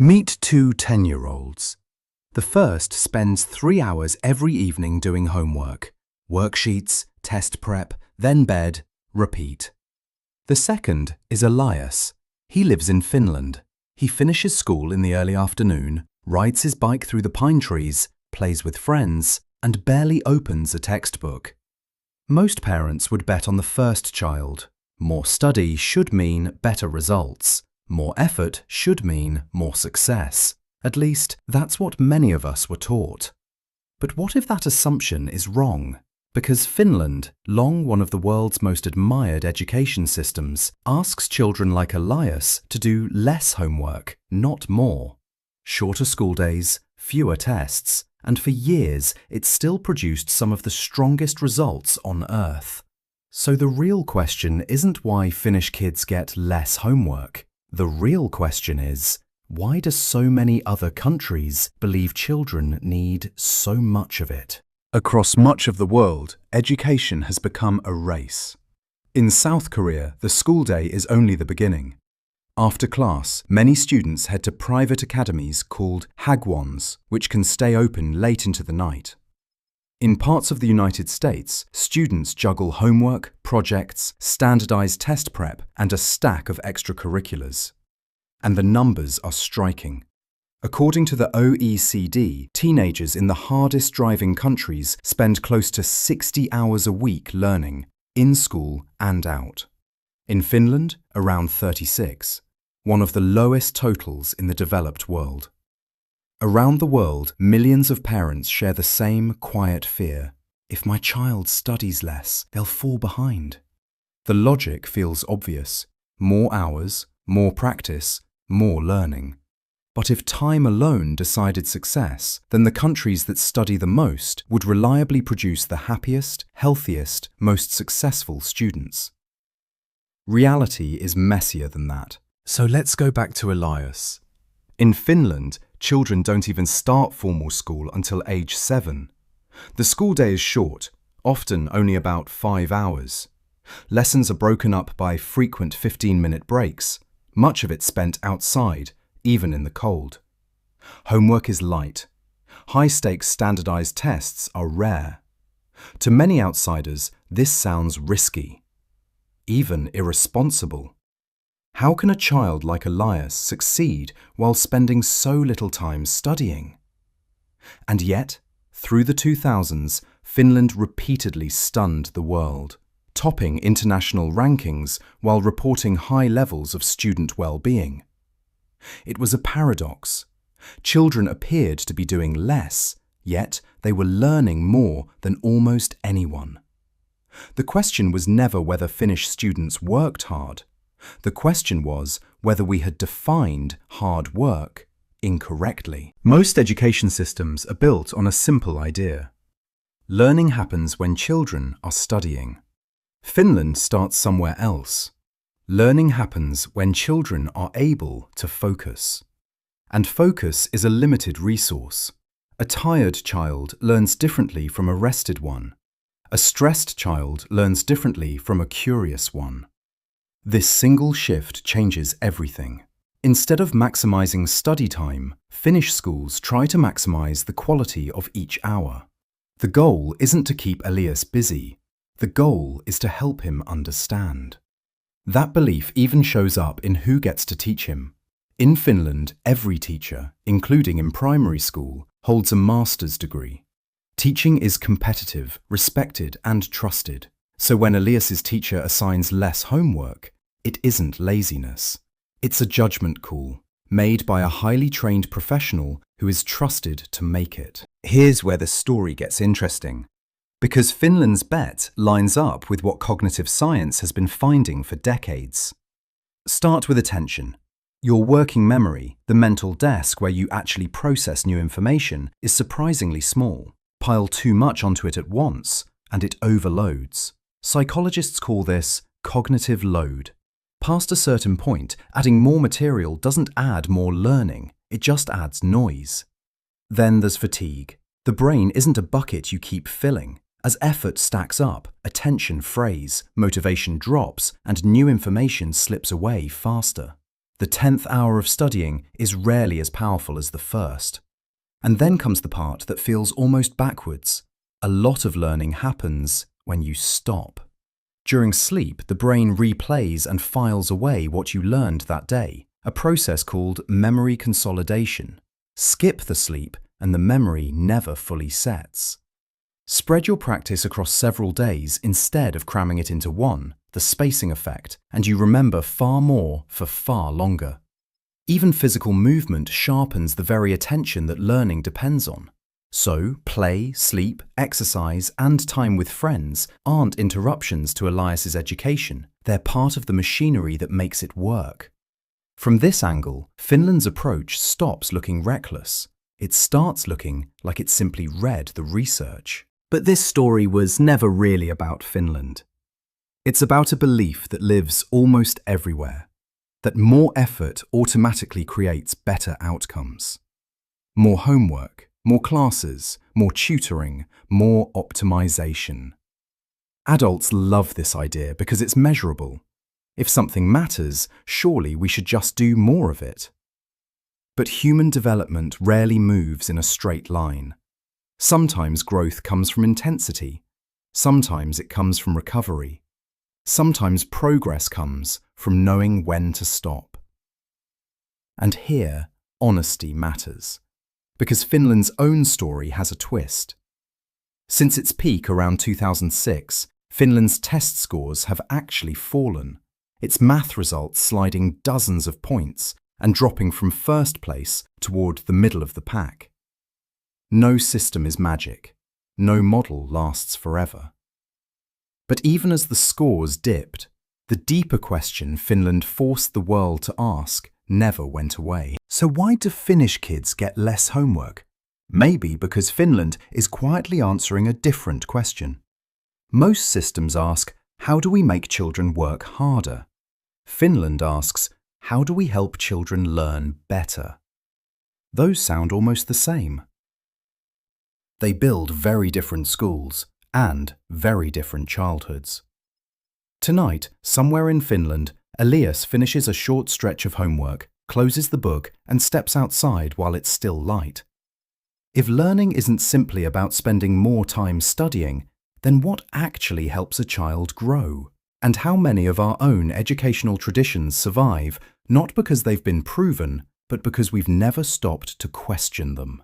Meet two 10-year-olds. The first spends 3 hours every evening doing homework, worksheets, test prep, then bed, repeat. The second is Elias. He lives in Finland. He finishes school in the early afternoon, rides his bike through the pine trees, plays with friends, and barely opens a textbook. Most parents would bet on the first child. More study should mean better results. More effort should mean more success. At least, that's what many of us were taught. But what if that assumption is wrong? Because Finland, long one of the world's most admired education systems, asks children like Elias to do less homework, not more. Shorter school days, fewer tests, and for years it still produced some of the strongest results on earth. So the real question isn't why Finnish kids get less homework. The real question is, why do so many other countries believe children need so much of it? Across much of the world, education has become a race. In South Korea, the school day is only the beginning. After class, many students head to private academies called hagwons, which can stay open late into the night. In parts of the United States, students juggle homework, projects, standardized test prep, and a stack of extracurriculars. And the numbers are striking. According to the OECD, teenagers in the hardest driving countries spend close to 60 hours a week learning, in school and out. In Finland, around 36, one of the lowest totals in the developed world. Around the world, millions of parents share the same quiet fear. If my child studies less, they'll fall behind. The logic feels obvious. More hours, more practice, more learning. But if time alone decided success, then the countries that study the most would reliably produce the happiest, healthiest, most successful students. Reality is messier than that. So let's go back to Elias. In Finland, children don't even start formal school until age 7. The school day is short, often only about 5 hours. Lessons are broken up by frequent 15-minute breaks, much of it spent outside, even in the cold. Homework is light. High-stakes standardized tests are rare. To many outsiders, this sounds risky, even irresponsible. How can a child like Elias succeed while spending so little time studying? And yet, through the 2000s, Finland repeatedly stunned the world, topping international rankings while reporting high levels of student well-being. It was a paradox. Children appeared to be doing less, yet they were learning more than almost anyone. The question was never whether Finnish students worked hard. The question was whether we had defined hard work incorrectly. Most education systems are built on a simple idea. Learning happens when children are studying. Finland starts somewhere else. Learning happens when children are able to focus. And focus is a limited resource. A tired child learns differently from a rested one. A stressed child learns differently from a curious one. This single shift changes everything. Instead of maximizing study time, Finnish schools try to maximize the quality of each hour. The goal isn't to keep Elias busy. The goal is to help him understand. That belief even shows up in who gets to teach him. In Finland, every teacher, including in primary school, holds a master's degree. Teaching is competitive, respected, and trusted. So when Elias's teacher assigns less homework, it isn't laziness. It's a judgment call, made by a highly trained professional who is trusted to make it. Here's where the story gets interesting. Because Finland's bet lines up with what cognitive science has been finding for decades. Start with attention. Your working memory, the mental desk where you actually process new information, is surprisingly small. Pile too much onto it at once, and it overloads. Psychologists call this cognitive load. Past a certain point, adding more material doesn't add more learning, it just adds noise. Then there's fatigue. The brain isn't a bucket you keep filling. As effort stacks up, attention frays, motivation drops, and new information slips away faster. The 10th hour of studying is rarely as powerful as the first. And then comes the part that feels almost backwards. A lot of learning happens when you stop. During sleep, the brain replays and files away what you learned that day, a process called memory consolidation. Skip the sleep and the memory never fully sets. Spread your practice across several days instead of cramming it into one, the spacing effect, and you remember far more for far longer. Even physical movement sharpens the very attention that learning depends on. So, play, sleep, exercise, and time with friends aren't interruptions to Elias's education. They're part of the machinery that makes it work. From this angle, Finland's approach stops looking reckless. It starts looking like it simply read the research. But this story was never really about Finland. It's about a belief that lives almost everywhere, that more effort automatically creates better outcomes. More homework, more classes, more tutoring, more optimization. Adults love this idea because it's measurable. If something matters, surely we should just do more of it. But human development rarely moves in a straight line. Sometimes growth comes from intensity. Sometimes it comes from recovery. Sometimes progress comes from knowing when to stop. And here, honesty matters, because Finland's own story has a twist. Since its peak around 2006, Finland's test scores have actually fallen, its math results sliding dozens of points and dropping from first place toward the middle of the pack. No system is magic. No model lasts forever. But even as the scores dipped, the deeper question Finland forced the world to ask never went away. So why do Finnish kids get less homework? Maybe because Finland is quietly answering a different question. Most systems ask, how do we make children work harder? Finland asks, how do we help children learn better? Those sound almost the same. They build very different schools and very different childhoods. Tonight, somewhere in Finland, Elias finishes a short stretch of homework, closes the book, and steps outside while it's still light. If learning isn't simply about spending more time studying, then what actually helps a child grow? And how many of our own educational traditions survive, not because they've been proven, but because we've never stopped to question them?